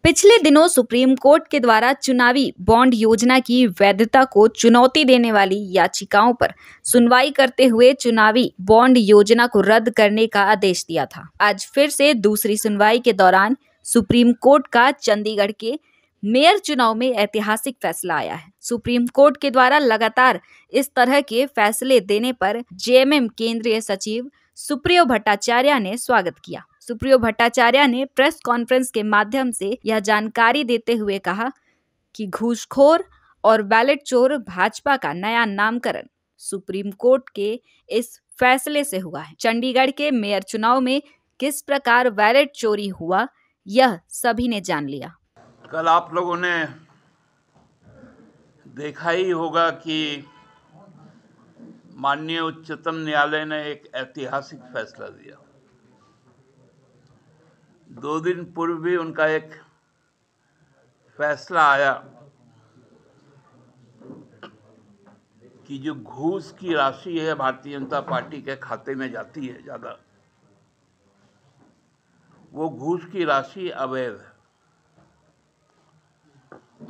पिछले दिनों supreme court के द्वारा चुनावी बॉन्ड योजना की वैधता को चुनौती देने वाली याचिकाओं पर सुनवाई करते हुए चुनावी बॉन्ड योजना को रद्द करने का आदेश दिया था। आज फिर से दूसरी सुनवाई के दौरान सुप्रीम कोर्ट का चंडीगढ़ के मेयर चुनाव में ऐतिहासिक फैसला आया है। सुप्रीम कोर्ट के द्वारा लगातार इस तरह के फैसले देने पर जेएमएम केंद्रीय सचिव सुप्रियो भट्टाचार्य ने स्वागत किया। सुप्रियो भट्टाचार्य ने प्रेस कॉन्फ्रेंस के माध्यम से यह जानकारी देते हुए कहा कि घूसखोर और बैलेट चोर भाजपा का नया नामकरण सुप्रीम कोर्ट के इस फैसले से हुआ है। चंडीगढ़ के मेयर चुनाव में किस प्रकार बैलेट चोरी हुआ, यह सभी ने जान लिया। कल आप लोगों ने देखा ही होगा कि माननीय उच्चतम न्यायालय ने एक ऐतिहासिक फैसला दिया। 2 दिन पूर्व भी उनका एक फैसला आया कि जो घूस की राशि है भारतीय जनता पार्टी के खाते में जाती है ज़्यादा, वो घूस की राशि अवैध है।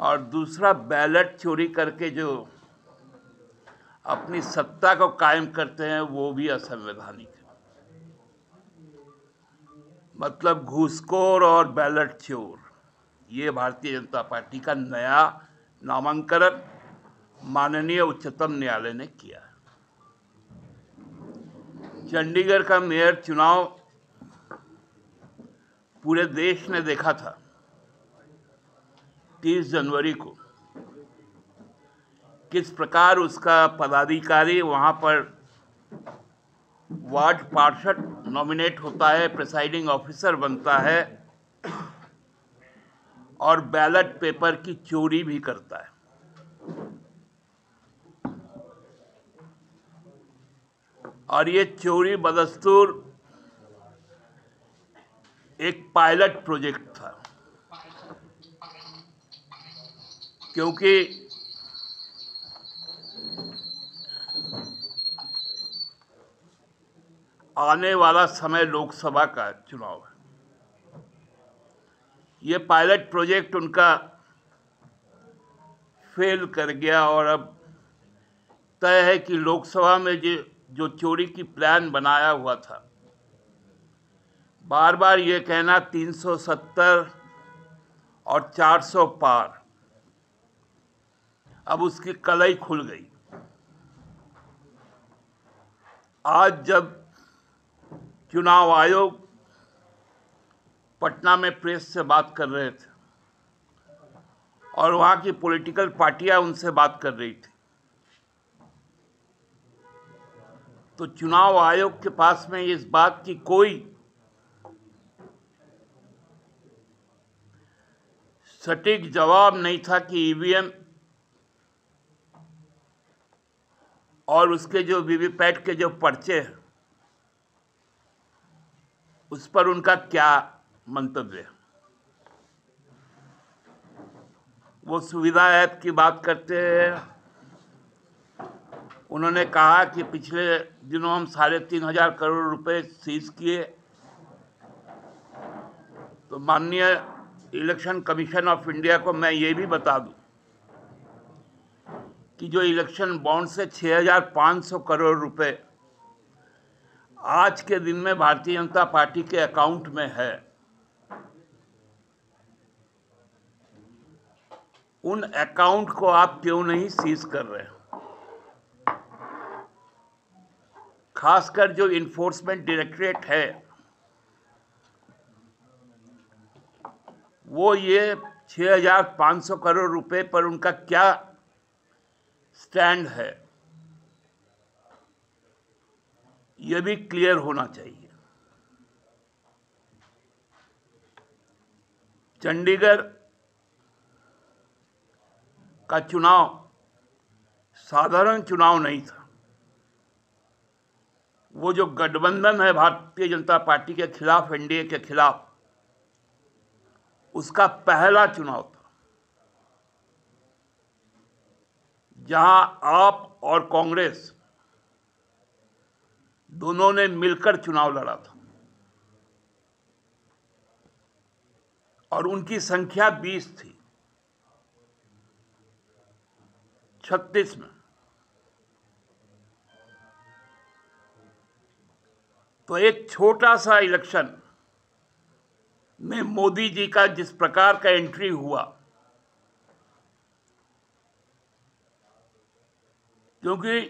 और दूसरा, बैलेट चोरी करके जो अपनी सत्ता को कायम करते हैं वो भी असंवैधानिक है। मतलब घूसखोर और बैलेट चोर, ये भारतीय जनता पार्टी का नया नामांकन माननीय उच्चतम न्यायालय ने किया है। चंडीगढ़ का मेयर चुनाव पूरे देश ने देखा था 30 जनवरी को, किस प्रकार उसका पदाधिकारी वहां पर वार्ड पार्षद नॉमिनेट होता है, प्रिसाइडिंग ऑफिसर बनता है और बैलेट पेपर की चोरी भी करता है। और ये चोरी बदस्तूर एक पायलट प्रोजेक्ट था, क्योंकि आने वाला समय लोकसभा का चुनाव है। ये पायलट प्रोजेक्ट उनका फेल कर गया और अब तय है कि लोकसभा में जो चोरी की प्लान बनाया हुआ था, बार बार ये कहना 370 और 400 पार, अब उसकी कलई खुल गई। आज जब चुनाव आयोग पटना में प्रेस से बात कर रहे थे और वहां की पॉलिटिकल पार्टियां उनसे बात कर रही थी, तो चुनाव आयोग के पास में इस बात की कोई सटीक जवाब नहीं था कि ईवीएम और उसके जो वीवीपैट के जो पर्चे हैं उस पर उनका क्या मंतव्य है। वो सुविधा ऐप की बात करते हैं। उन्होंने कहा कि पिछले दिनों हम 3,500 करोड़ रुपए सीज किए। तो माननीय इलेक्शन कमीशन ऑफ इंडिया को मैं ये भी बता दूं कि जो इलेक्शन बॉन्ड से 6,500 करोड़ रुपए आज के दिन में भारतीय जनता पार्टी के अकाउंट में है, उन अकाउंट को आप क्यों नहीं सीज कर रहे हैं? खासकर जो इन्फोर्समेंट डायरेक्टरेट है वो ये 6,500 करोड़ रुपए पर उनका क्या स्टैंड है, यह भी क्लियर होना चाहिए। चंडीगढ़ का चुनाव साधारण चुनाव नहीं था। वो जो गठबंधन है भारतीय जनता पार्टी के खिलाफ, एनडीए के खिलाफ, उसका पहला चुनाव था जहां आप और कांग्रेस दोनों ने मिलकर चुनाव लड़ा था। और उनकी संख्या 20 थी 36 में। तो एक छोटा सा इलेक्शन में मोदी जी का जिस प्रकार का एंट्री हुआ, क्योंकि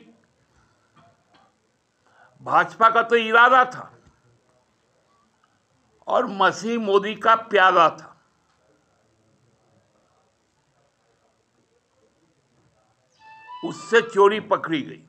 भाजपा का तो इरादा था और मसीह मोदी का प्यादा था, उससे चोरी पकड़ी गई।